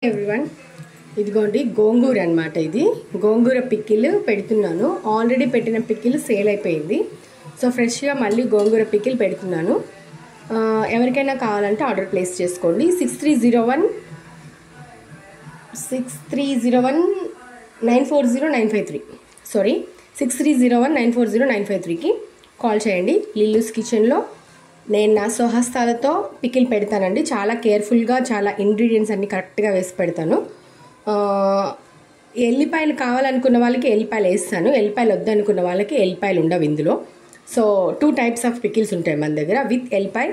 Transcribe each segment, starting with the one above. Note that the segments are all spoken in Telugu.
ఎవ్రీవన్ ఇదిగోండి గోంగూర అన్నమాట. ఇది గోంగూర పికిల్ పెడుతున్నాను. ఆల్రెడీ పెట్టిన పికిల్ సేల్ అయిపోయింది. సో ఫ్రెష్గా మళ్ళీ గోంగూర పికిల్ పెడుతున్నాను. ఎవరికైనా కావాలంటే ఆర్డర్ ప్లేస్ చేసుకోండి. 6301940953 సారీ 6301940953కి కాల్ చేయండి. లిల్లూస్ కిచెన్లో నేను నా స్వహస్తాలతో పికిల్ పెడతానండి. చాలా కేర్ఫుల్గా చాలా ఇంగ్రీడియంట్స్ అన్నీ కరెక్ట్గా వేసి పెడతాను. ఎల్లిపాయలు కావాలనుకున్న వాళ్ళకి ఎల్లిపాయలు వేస్తాను, ఎల్లిపాయలు వద్దనుకున్న వాళ్ళకి ఎల్లిపాయలు ఉండవు ఇందులో. సో 2 types ఆఫ్ పికిల్స్ ఉంటాయి మన దగ్గర, విత్ ఎల్లిపాయ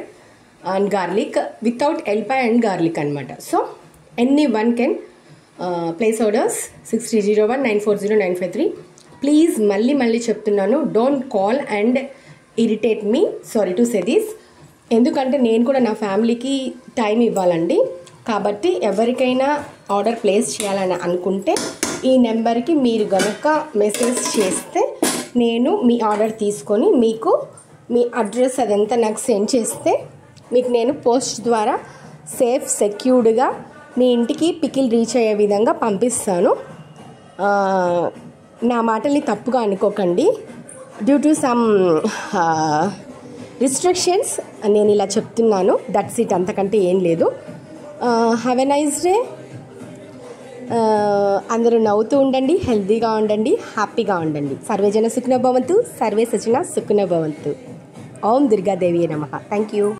అండ్ గార్లిక్, వితౌట్ ఎల్లిపాయ అండ్ గార్లిక్ అనమాట. So any one can place orders 6301940953. Please మళ్ళీ చెప్తున్నాను, don't call and irritate me, sorry to say this. ఎందుకంటే నేను కూడా నా ఫ్యామిలీకి టైం ఇవ్వాలండి. కాబట్టి ఎవరికైనా ఆర్డర్ ప్లేస్ చేయాలని అనుకుంటే ఈ నెంబర్కి మీరు గనక మెసేజ్ చేస్తే నేను మీ ఆర్డర్ తీసుకొని మీకు మీ అడ్రస్ అదంతా నాకు సెండ్ చేస్తే మీకు నేను పోస్ట్ ద్వారా సేఫ్ సెక్యూర్డ్గా మీ ఇంటికి పికిల్ రీచ్ అయ్యే విధంగా పంపిస్తాను. నా మాటల్ని తప్పుగా అనుకోకండి. డ్యూ టు సమ్ రిస్ట్రిక్షన్స్ నేను ఇలా చెప్తున్నాను. దట్స్ ఇట్, అంతకంటే ఏం లేదు. Have a nice day. అందరూ నవ్వుతూ ఉండండి, హెల్తీగా ఉండండి, హ్యాపీగా ఉండండి. సర్వే జన సుఖినో భవంతు, సర్వే సజన సుఖినో భవంతు. ఓం దుర్గాదేవి నమః. Thank you.